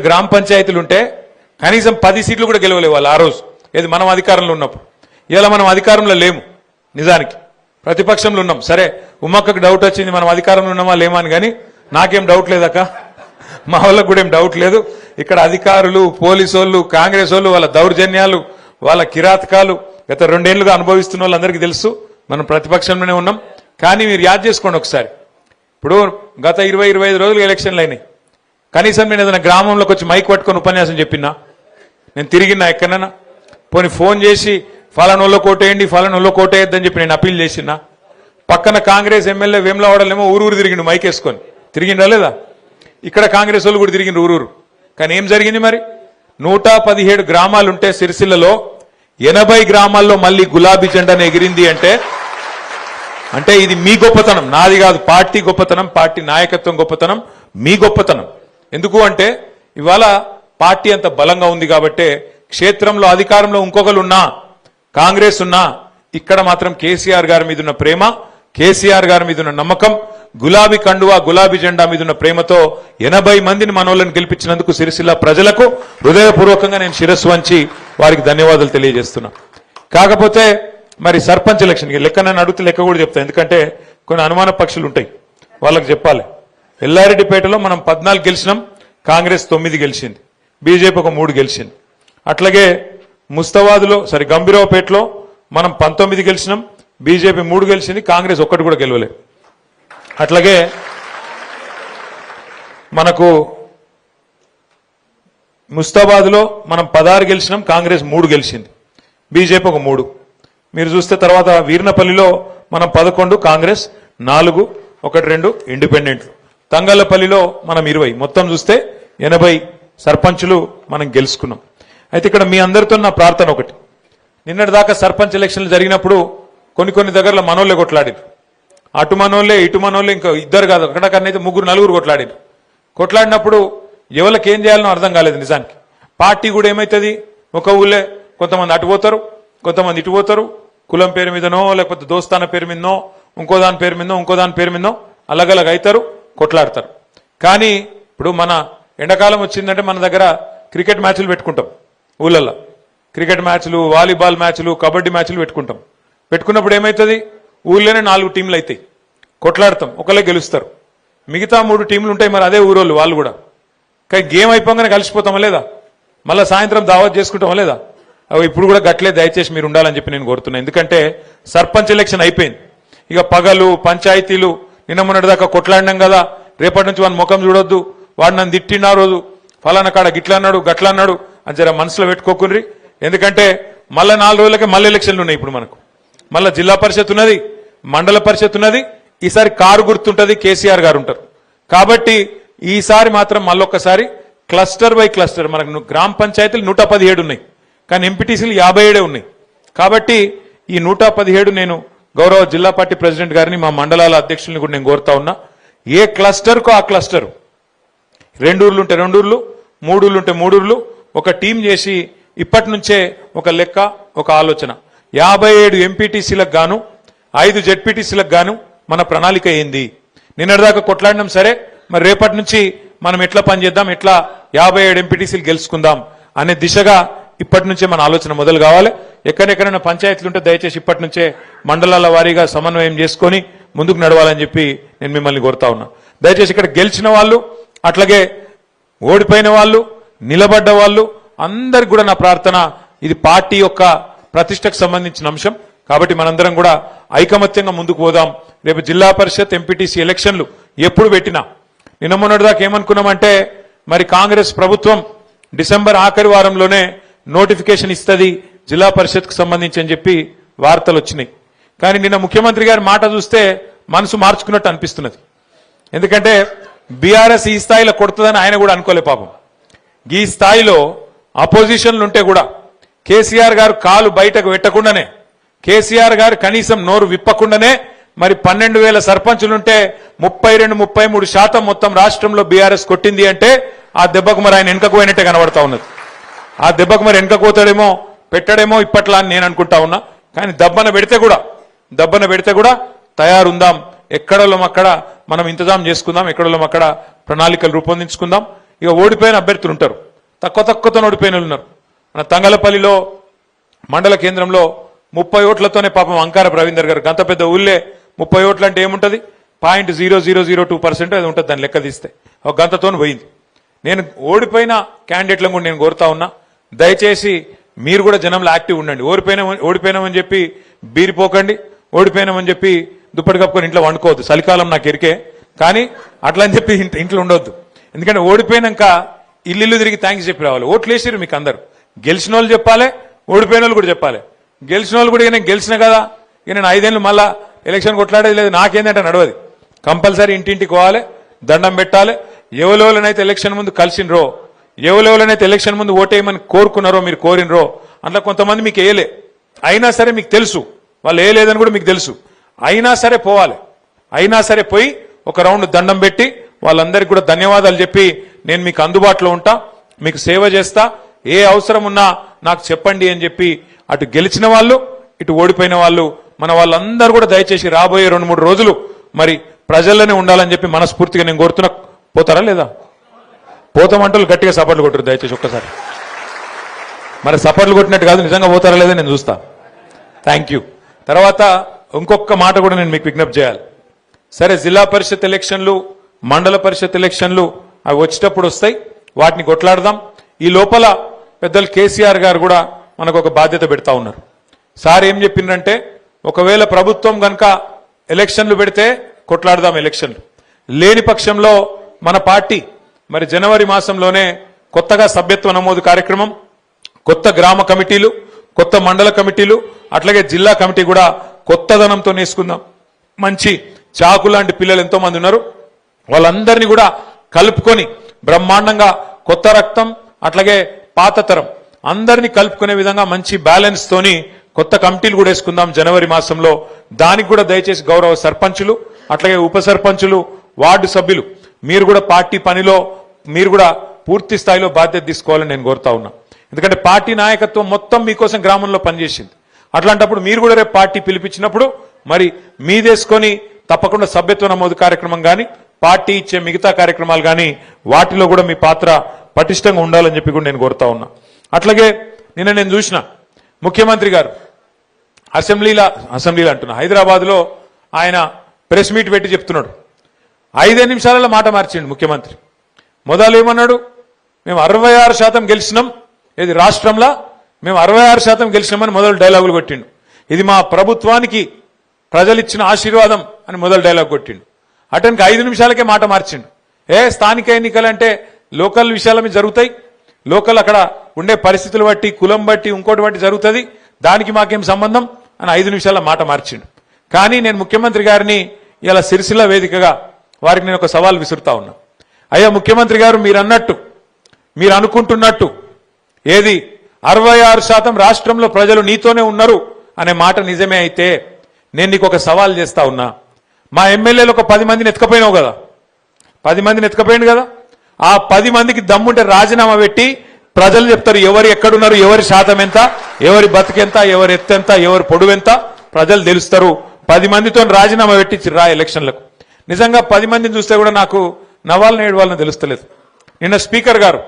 గ్రామ పంచాయతీలు ఉంటే కనీసం 10 సీట్లు కూడా గెలవలేవు వాళ్ళు ఆ రోజు. ఏది మనం అధికారంలో ఉన్నప్పుడు. ఇలా మనం అధికారంలో లేము, నిజానికి ప్రతిపక్షంలో ఉన్నాం. సరే ఉమ్మక్కకు డౌట్ వచ్చింది మనం అధికారంలో ఉన్నామా లేమా అని, కానీ నాకేం డౌట్ లేదక్క, మా వాళ్ళకు కూడా ఏం డౌట్ లేదు. ఇక్కడ అధికారులు, పోలీసు వాళ్ళు, కాంగ్రెస్ వాళ్ళు, వాళ్ళ దౌర్జన్యాలు, వాళ్ళ కిరాతకాలు గత 2 ఏళ్లుగా అనుభవిస్తున్న వాళ్ళందరికీ తెలుసు. మనం ప్రతిపక్షంలోనే ఉన్నాం. కానీ మీరు యాద్ చేసుకోండి ఒకసారి, ఇప్పుడు గత 20-25 రోజులు ఎలక్షన్లు అయినాయి. కనీసం నేను ఏదైనా గ్రామంలోకి వచ్చి మైక్ పట్టుకొని ఉపన్యాసం చెప్పినా, నేను తిరిగినా ఎక్కడన్నా, పోనీ ఫోన్ చేసి ఫలానోళ్ళో కోటేయండి ఫలానోళ్ళో కోటేయద్దని చెప్పి నేను అప్పీల్ చేసినా, పక్కన కాంగ్రెస్ ఎమ్మెల్యే వేములవాడలేమో ఊరూరు తిరిగిండు మైక్ వేసుకొని, తిరిగిండా లేదా? ఇక్కడ కాంగ్రెస్ వాళ్ళు కూడా తిరిగిండు ఊరూరు. కానీ ఏం జరిగింది మరి? 117 గ్రామాలుంటే సిరిసిల్లలో 80 గ్రామాల్లో మళ్ళీ గులాబీ జెండాను ఎగిరింది అంటే ఇది మీ గొప్పతనం, నాది కాదు. పార్టీ గొప్పతనం, పార్టీ నాయకత్వం గొప్పతనం, మీ గొప్పతనం. ఎందుకు అంటే ఇవాళ పార్టీ అంత బలంగా ఉంది కాబట్టి, క్షేత్రంలో అధికారంలో ఇంకొకరు ఉన్నా, కాంగ్రెస్ ఉన్నా, ఇక్కడ మాత్రం కేసీఆర్ గారి మీద ఉన్న ప్రేమ, కేసీఆర్ గారి మీద ఉన్న నమ్మకం, గులాబీ కండువా గులాబీ జెండా మీద ఉన్న ప్రేమతో 80 మందిని మనోళ్ళని గెలిపించినందుకు సిరిసిల్ల ప్రజలకు హృదయపూర్వకంగా నేను శిరస్సు వంచి వారికి ధన్యవాదాలు తెలియజేస్తున్నా. కాకపోతే మరి సర్పంచ్ ఎలక్షన్ లెక్క నన్ను అడిగితే లెక్క కూడా చెప్తాను, ఎందుకంటే కొన్ని అనుమాన పక్షులు ఉంటాయి, వాళ్ళకి చెప్పాలి. ఎల్లారెడ్డిపేటలో మనం 14 గెలిచినాం, కాంగ్రెస్ 9 గెలిచింది, బీజేపీ ఒక 3 గెలిచింది. అట్లాగే ముస్తాబాద్లో గంభీరావుపేటలో మనం 19 గెలిచినాం, బీజేపీ 3 గెలిచింది, కాంగ్రెస్ ఒక్కటి కూడా గెలవలేదు. అట్లాగే మనకు ముస్తాబాద్లో మనం 16 గెలిచినాం, కాంగ్రెస్ 3 గెలిచింది, బీజేపీ ఒక 3. మీరు చూస్తే తర్వాత వీర్నపల్లిలో మనం 11, కాంగ్రెస్ 4, 1-2 ఇండిపెండెంట్లు. తంగళ్లపల్లిలో మనం 20, మొత్తం చూస్తే 80 సర్పంచులు మనం గెలుచుకున్నాం. అయితే ఇక్కడ మీ అందరితో నా ప్రార్థన ఒకటి, నిన్నటి దాకా సర్పంచ్ ఎలక్షన్లు జరిగినప్పుడు కొన్ని దగ్గరలో మనోళ్ళే కొట్లాడారు, అటు మనోళ్ళే ఇటు మనోళ్ళే, ఇంకా ఇద్దరు కాదు అక్కడక్కడనైతే 3-4 కొట్లాడారు. కొట్లాడినప్పుడు ఎవరికి ఏం చేయాలనో అర్థం కాలేదు. నిజానికి పార్టీ కూడా ఏమవుతుంది, ఒక ఊళ్ళే కొంతమంది అటు పోతారు, కొంతమంది ఇటు పోతారు, కులం పేరు మీదనో లేకపోతే దోస్తాన పేరు మీదనో, ఇంకో దాని పేరు మీదనో, ఇంకో దాని పేరు మీదనో అలగలగ అవుతారు, కొట్లాడతారు. కానీ ఇప్పుడు మన ఎండాకాలం వచ్చిందంటే మన దగ్గర క్రికెట్ మ్యాచ్లు పెట్టుకుంటాం, ఊళ్ళల్లో క్రికెట్ మ్యాచ్లు, వాలీబాల్ మ్యాచ్లు, కబడ్డీ మ్యాచ్లు పెట్టుకుంటాం. పెట్టుకున్నప్పుడు ఏమవుతుంది, ఊళ్ళోనే 4 టీంలు అవుతాయి, కొట్లాడతాం, ఒకళ్ళే గెలుస్తారు, మిగతా 3 టీంలు ఉంటాయి. మరి అదే ఊరోళ్ళు వాళ్ళు కూడా, కానీ గేమ్ అయిపోగానే కలిసిపోతామా లేదా, మళ్ళీ సాయంత్రం దావత్ చేసుకుంటామా లేదా? ఇప్పుడు కూడా గట్లే దయచేసి మీరు ఉండాలని చెప్పి నేను కోరుతున్నాను. ఎందుకంటే సర్పంచ్ ఎలక్షన్ అయిపోయింది, ఇక పగలు పంచాయతీలు, నిన్న మొన్నటి దాకా కొట్లాడినాం కదా, రేపటి నుంచి వాడిని ముఖం చూడొద్దు, వాడు నన్ను తిట్టినా రోజు ఫలానా కాడ గిట్లా అన్నాడు గట్లా అన్నాడు అని జర మనసులో పెట్టుకోకుండ్రి. ఎందుకంటే మళ్ళీ 4 రోజులకే మళ్ళీ ఎలక్షన్లు ఉన్నాయి. ఇప్పుడు మనకు మళ్ళీ జిల్లా పరిషత్ ఉన్నది, మండల పరిషత్ ఉన్నది, ఈసారి కారు గుర్తుంటది, కేసీఆర్ గారు ఉంటారు. కాబట్టి ఈసారి మాత్రం మళ్ళొక్కసారి క్లస్టర్ బై క్లస్టర్, మనకు గ్రామ పంచాయతీలు 117 ఉన్నాయి, కానీ ఎంపీటీసీలు 57 ఉన్నాయి. కాబట్టి ఈ 117 నేను గౌరవ జిల్లా పార్టీ ప్రెసిడెంట్ గారిని, మా మండలాల అధ్యక్షుల్ని కూడా నేను కోరుతా ఉన్నా, ఏ క్లస్టర్కో ఆ క్లస్టర్, 2 ఊర్లు ఉంటే 2 ఊర్లు, 3 ఊర్లు ఉంటే 3 ఊర్లు, ఒక టీం చేసి ఇప్పటి నుంచే ఒక లెక్క, ఒక ఆలోచన, 57 ఎంపీటీసీలకు గాను 5 జెడ్పీటీసీలకు గాను మన ప్రణాళిక ఏంది. నిన్నటిదాకా కొట్లాడినాం, సరే మరి రేపటి నుంచి మనం ఎట్లా పనిచేద్దాం, ఎట్లా 57 ఎంపీటీసీలు గెలుచుకుందాం అనే దిశగా ఇప్పటి నుంచే మన ఆలోచన మొదలు కావాలి. ఎక్కడెక్కడైనా పంచాయతీలు ఉంటే దయచేసి ఇప్పటి నుంచే మండలాల వారీగా సమన్వయం చేసుకొని ముందుకు నడవాలని చెప్పి నేను మిమ్మల్ని కోరుతా ఉన్నా. దయచేసి ఇక్కడ గెలిచిన వాళ్ళు, అట్లాగే ఓడిపోయిన వాళ్ళు, నిలబడ్డ వాళ్ళు అందరికి కూడా నా ప్రార్థన, ఇది పార్టీ యొక్క ప్రతిష్టకు సంబంధించిన అంశం కాబట్టి మనందరం కూడా ఐకమత్యంగా ముందుకు పోదాం. రేపు జిల్లా పరిషత్ ఎంపీటీసీ ఎలక్షన్లు ఎప్పుడు పెట్టినా, నిన్న మొన్నటిదాకా ఏమనుకున్నామంటే మరి కాంగ్రెస్ ప్రభుత్వం డిసెంబర్ ఆఖరి వారంలోనే నోటిఫికేషన్ ఇస్తుంది జిల్లా పరిషత్కు సంబంధించి అని చెప్పి వార్తలు వచ్చినాయి. కానీ నిన్న ముఖ్యమంత్రి గారి మాట చూస్తే మనసు మార్చుకున్నట్టు అనిపిస్తున్నది. ఎందుకంటే బీఆర్ఎస్ ఈ స్థాయిలో కొడుతుందని ఆయన కూడా అనుకోలే పాపం. ఈ స్థాయిలో అపోజిషన్లు ఉంటే కూడా కేసీఆర్ గారు కాలు బయటకు పెట్టకుండానే, కేసీఆర్ గారు కనీసం నోరు విప్పకుండానే మరి 12,000 సర్పంచులుంటే 32-33% మొత్తం రాష్ట్రంలో బీఆర్ఎస్ కొట్టింది అంటే ఆ దెబ్బకు మరి ఆయన వెనుకకు పోయినట్టే కనబడతా ఉన్నది. ఆ దెబ్బకు మరి వెనుక పోతాడేమో పెట్టడేమో ఇప్పట్లా అని నేను అనుకుంటా ఉన్నా. కానీ దబ్బన పెడితే కూడా తయారుందాం, ఎక్కడోళ్ళం అక్కడ మనం ఇంతజాం చేసుకుందాం, ఎక్కడోళ్ళం అక్కడ ప్రణాళికలు రూపొందించుకుందాం. ఇక ఓడిపోయిన అభ్యర్థులు ఉంటారు, తక్కువతో ఓడిపోయిన వాళ్ళు ఉన్నారు. మన తంగలపల్లిలో మండల కేంద్రంలో 30 ఓట్లతోనే పాపం అంకార రవీందర్ గారు, గంత పెద్ద ఊళ్ళే 30 ఓట్లు అంటే ఏముంటుంది, 0.0002% అది ఉంటుంది, దాన్ని లెక్క తీస్తే ఒక గంతతో పోయింది. నేను ఓడిపోయిన క్యాండిడేట్లను కూడా నేను కోరుతా ఉన్నా, దయచేసి మీరు కూడా జనంలో యాక్టివ్ ఉండండి. ఓడిపోయినామని చెప్పి బీరిపోకండి, ఓడిపోయినామని చెప్పి దుప్పటి కప్పుకొని ఇంట్లో వండుకోవద్దు. చలికాలం నాకు ఎరికే, కానీ అట్లా అని చెప్పి ఇంట్లో ఉండొద్దు. ఎందుకంటే ఓడిపోయినాక ఇల్లు తిరిగి థ్యాంక్స్ చెప్పి రావాలి. ఓట్లు వేసిరు మీకు అందరు, గెలిచిన వాళ్ళు చెప్పాలి, ఓడిపోయిన వాళ్ళు కూడా చెప్పాలి. గెలిచిన వాళ్ళు కూడా నేను గెలిచిన కదా, ఇక నేను 5 ఏళ్ళు మళ్ళా ఎలక్షన్ కొట్లాడేది లేదు, నాకేందంటే నడవది. కంపల్సరీ ఇంటింటికి పోవాలి, దండం పెట్టాలి. ఎవరెవరైతే ఎలక్షన్ ముందు కలిసినరో, ఎవరెవరైతే ఎలక్షన్ ముందు ఓటేయమని కోరుకున్నారో, మీరు కోరినరో, అందులో కొంతమంది మీకు వేయలే, అయినా సరే మీకు తెలుసు వాళ్ళు వేయలేదని కూడా మీకు తెలుసు, అయినా సరే పోవాలి. అయినా సరే పోయి ఒక రౌండ్ దండం పెట్టి వాళ్ళందరికీ కూడా ధన్యవాదాలు చెప్పి నేను మీకు అందుబాటులో ఉంటా, మీకు సేవ చేస్తా, ఏ అవసరం ఉన్నా నాకు చెప్పండి అని చెప్పి అటు గెలిచిన వాళ్ళు ఇటు ఓడిపోయిన వాళ్ళు మన వాళ్ళందరూ కూడా దయచేసి రాబోయే 2-3 రోజులు మరి ప్రజల్లోనే ఉండాలని చెప్పి మనస్ఫూర్తిగా నేను కోరుతున్నా. పోతారా లేదా? పోతామంటూ గట్టిగా సపోర్ట్లు కొట్టరు దయచేసి ఒక్కసారి. మరి సపోర్ట్లు కొట్టినట్టు కాదు, నిజంగా పోతారా లేదా నేను చూస్తా. Thank you. తర్వాత ఇంకొక మాట కూడా నేను మీకు విజ్ఞప్తి చేయాలి. సరే, జిల్లా పరిషత్ ఎలక్షన్లు, మండల పరిషత్ ఎలక్షన్లు అవి వచ్చేటప్పుడు వస్తాయి, వాటిని కొట్లాడదాం. ఈ లోపల పెద్దలు కేసీఆర్ గారు కూడా మనకు ఒక బాధ్యత పెడతా ఉన్నారు. సార్ ఏం చెప్పిండ్రంటే, ఒకవేళ ప్రభుత్వం గనక ఎలక్షన్లు పెడితే కొట్లాడదాం, ఎలక్షన్లు లేని పక్షంలో మన పార్టీ మరి జనవరి మాసంలోనే కొత్తగా సభ్యత్వ నమోదు కార్యక్రమం, కొత్త గ్రామ కమిటీలు, కొత్త మండల కమిటీలు, అట్లాగే జిల్లా కమిటీ కూడా కొత్తదనంతో నేసుకుందాం. మంచి చాకు లాంటి పిల్లలు ఎంతో మంది ఉన్నారు, వాళ్ళందరినీ కూడా కలుపుకొని బ్రహ్మాండంగా కొత్త రక్తం అట్లాగే పాత తరం అందరినీ కలుపుకునే విధంగా మంచి బ్యాలెన్స్ తోని కొత్త కమిటీలు కూడా వేసుకుందాం జనవరి మాసంలో. దానికి కూడా దయచేసి గౌరవ సర్పంచులు అట్లాగే ఉప సర్పంచులు, వార్డు సభ్యులు మీరు కూడా పార్టీ పనిలో మీరు కూడా పూర్తి స్థాయిలో బాధ్యత తీసుకోవాలని నేను కోరుతా ఉన్నా. ఎందుకంటే పార్టీ నాయకత్వం మొత్తం మీకోసం గ్రామంలో పనిచేసింది. అట్లాంటప్పుడు మీరు కూడా రేపు పార్టీ పిలిపించినప్పుడు మరి మీదేసుకొని తప్పకుండా సభ్యత్వ నమోదు కార్యక్రమం కానీ, పార్టీ ఇచ్చే మిగతా కార్యక్రమాలు కానీ వాటిలో కూడా మీ పాత్ర పటిష్టంగా ఉండాలని చెప్పి కూడా నేను కోరుతా ఉన్నా. అట్లాగే నిన్న నేను చూసిన ముఖ్యమంత్రి గారు అసెంబ్లీలో అంటున్నా, హైదరాబాద్ లో ఆయన ప్రెస్ మీట్ పెట్టి చెప్తున్నాడు. 5 నిమిషాలలో మాట మార్చిండు ముఖ్యమంత్రి. మొదలు ఏమన్నాడు, మేము 66% గెలిచినాం, ఇది రాష్ట్రంలో మేము 66% గెలిచినామని మొదలు డైలాగులు కొట్టిండు. ఇది మా ప్రభుత్వానికి ప్రజలు ఇచ్చిన ఆశీర్వాదం అని మొదలు డైలాగ్ కొట్టిండు. అతనికి 5 నిమిషాలకే మాట మార్చిండు. స్థానిక ఎన్నికలంటే లోకల్ విషయాల మీద జరుగుతాయి, లోకల్ అక్కడ ఉండే పరిస్థితులు బట్టి, కులం బట్టి, ఇంకోటి బట్టి జరుగుతుంది, దానికి మాకేం సంబంధం అని 5 నిమిషాల మాట మార్చిండు. కానీ నేను ముఖ్యమంత్రి గారిని ఇలా సిరిసిల్ల వేదికగా వారికి నేను ఒక సవాల్ విసురుతా ఉన్నా. అయ్యా ముఖ్యమంత్రి గారు, మీరు అన్నట్టు, మీరు అనుకుంటున్నట్టు ఏది 66% రాష్ట్రంలో ప్రజలు నీతోనే ఉన్నారు అనే మాట నిజమే అయితే నేను నీకు ఒక సవాల్ చేస్తా ఉన్నా. మా ఎమ్మెల్యేలు ఒక 10 మందిని ఎత్తుకపోయినావు కదా, 10 మందిని ఎత్తుకపోయింది కదా, ఆ 10 మందికి దమ్ముంటే రాజీనామా పెట్టి ప్రజలు చెప్తారు ఎవరు ఎక్కడున్నారు, ఎవరి శాతం ఎంత, ఎవరి బతికెంత, ఎవరి ఎత్తెంత, ఎవరి పొడువెంత ప్రజలు తెలుస్తారు. 10 మందితో రాజీనామా పెట్టి రా ఎలక్షన్లకు. నిజంగా 10 మందిని చూస్తే కూడా నాకు నవ్వాలని ఏడవాలని తెలుస్తలేదు. నిన్న స్పీకర్ గారు